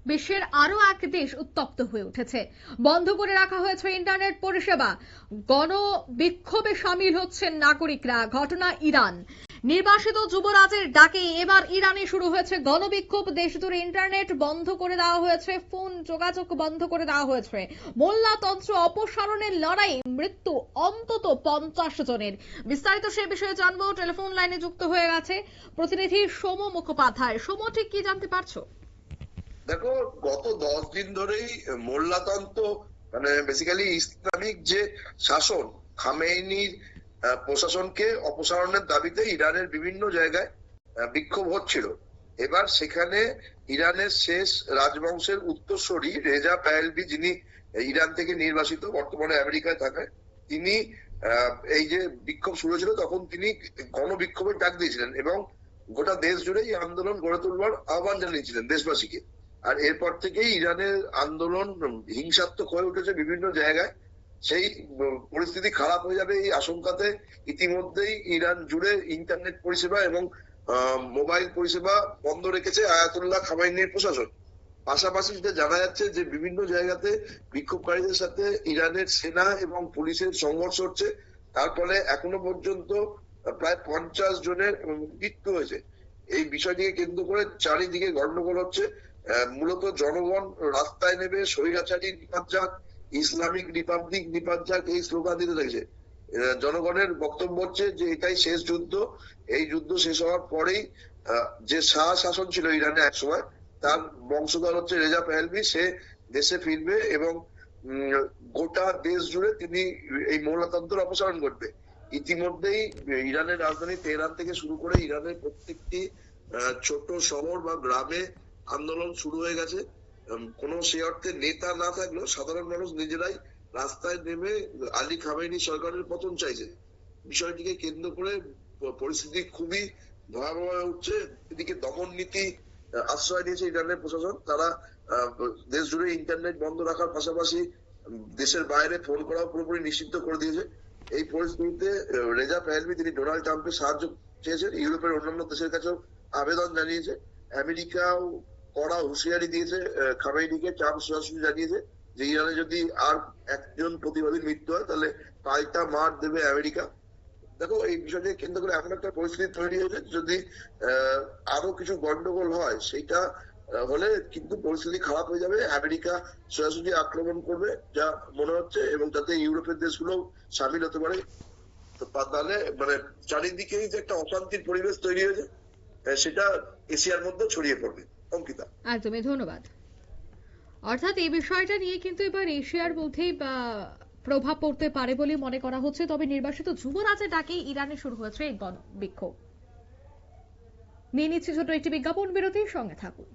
বিশ্বের আরো এক দেশ উত্তপ্ত হয়ে উঠেছে। বন্ধ করে রাখা হয়েছে ইন্টারনেট পরিষেবা। গণবিক্ষোভে সামিল হচ্ছেন নাগরিকরা। ঘটনা ইরান। নির্বাসিত যুবরাজের ডাকে এবার ইরানে শুরু হয়েছে গণবিক্ষোভ। দেশ জুড়ে ইন্টারনেট বন্ধ করে দেওয়া হয়েছে, ফোন যোগাযোগ বন্ধ করে দেওয়া হয়েছে। মোল্লাতন্ত্র অপসারণের লড়াই, মৃত্যু অন্তত 50 জনের। বিস্তারিত সে বিষয়ে জানবো। টেলিফোন লাইনে যুক্ত হয়ে গেছে প্রতিনিধি সোম মুখোপাধ্যায়। সোম, ঠিক কি জানতে পারছো? দেখো, গত 10 দিন ধরেই মোল্লাতন্ত্র মানে বেসিক্যালি ইসলামিক যে শাসন, খামেনির প্রশাসনকে অপসারণের দাবিতে ইরানের বিভিন্ন জায়গায় বিক্ষোভ হচ্ছিল। এবার সেখানে ইরানের শেষ রাজবংশের উত্তরসূরি রেজা পাহলভি, যিনি ইরান থেকে নির্বাসিত, বর্তমানে আমেরিকায় থাকেন, তিনি এই যে বিক্ষোভ শুরু হয়েছিল তখন তিনি গণবিক্ষোভের ডাক দিয়েছিলেন এবং গোটা দেশ জুড়েই আন্দোলন গড়ে তুলবার আহ্বান জানিয়েছিলেন দেশবাসীকে। আর এরপর থেকেই ইরানের আন্দোলন হিংসাত্মক হয়ে উঠেছে বিভিন্ন জায়গায়। সেই পরিস্থিতি খারাপ হয়ে যাবে এই আশঙ্কাতে ইতিমধ্যেই ইরান জুড়ে ইন্টারনেট পরিষেবা এবং মোবাইল পরিষেবা বন্ধ রেখেছে আয়াতুল্লাহ খামেনির প্রশাসন। পাশাপাশি যেটা জানা যাচ্ছে যে বিভিন্ন জায়গাতে বিক্ষোভকারীদের সাথে ইরানের সেনা এবং পুলিশের সংঘর্ষ হচ্ছে। তার ফলে এখনো পর্যন্ত প্রায় 50 জনের মৃত্যু হয়েছে। এই বিষয়টিকে কেন্দ্র করে চারিদিকে গন্ডগোল হচ্ছে। মূলত জনগণ রাস্তায় নেমে স্বৈরাচারী নিপাত যাক, ইসলামিক রিপাবলিক নিপাত যাক, এই স্লোগান দিতে থাকছে। জনগণের বক্তব্য হচ্ছে যে এটাই শেষ যুদ্ধ। এই যুদ্ধ শেষ হওয়ার পরেই যে শাহ শাসন ছিল ইরানে একসময়, তার বংশধর হচ্ছে রেজা পাহলভি, সে দেশে ফিরবে এবং গোটা দেশ জুড়ে তিনি এই মোল্লাতন্ত্র অপসারণ করবে। ইতিমধ্যেই ইরানের রাজধানী তেহরান থেকে শুরু করে ইরানের প্রত্যেকটি ছোট শহর বা গ্রামে আন্দোলন শুরু হয়ে গেছে। কোনো সে অর্থে নেতা না থাকলেও সাধারণ মানুষ নিজেরাই রাস্তায় নেমে আলী খামেনি সরকারের পতন চাইছে। বিষয়টিকে কেন্দ্র করে পরিস্থিতি খুবই ভয়াবহ হয়ে উঠছে। এদিকে দমন নীতি আশ্রয় নিয়েছে ইরানের প্রশাসন। তারা দেশ জুড়ে ইন্টারনেট বন্ধ রাখার পাশাপাশি দেশের বাইরে ফোন করাও পুরোপুরি নিষিদ্ধ করে দিয়েছে। এই পরিস্থিতিতে রেজা পাহলভি, তিনি ডোনাল্ড ট্রাম্পের সাহায্য চেয়েছেন, ইউরোপের অন্যান্য দেশের কাছেও আবেদন জানিয়েছে। আমেরিকাও কড়া হুঁশিয়ারি দিয়েছে খামেনিকে। ট্রাম্প সরাসরি জানিয়েছে যে ইরানে যদি আর একজন প্রতিবাদীর মৃত্যু হয় তাহলে পাল্টা মার দেবে আমেরিকা। দেখো, এই বিষয়টাকে কেন্দ্র করে এমন একটা পরিস্থিতি তৈরি হয়েছে, যদি আরো কিছু গন্ডগোল হয় সেটা হলে কিন্তু পরিস্থিতি খারাপ হয়ে যাবে। আমেরিকা সরাসরি আক্রমণ করবে যা মনে হচ্ছে, এবং যাতে ইউরোপের দেশগুলো সামিল হতে পারে। তাহলে মানে চারিদিকেই যে একটা অশান্তির পরিবেশ তৈরি হয়েছে সেটা এশিয়ার মধ্যে ছড়িয়ে পড়বে। অঙ্কিতা, একদমই ধন্যবাদ। অর্থাৎ এই বিষয়টা নিয়ে কিন্তু এবার এশিয়ার মধ্যেই প্রভাব পড়তে পারে বলে মনে করা হচ্ছে। তবে নির্বাসিত যুবরাজের ডাকেই ইরানে শুরু হয়েছে এই গণবিক্ষোভ। নিয়ে নিচ্ছে ছোট একটি বিজ্ঞাপন বিরতির সঙ্গে থাকুন।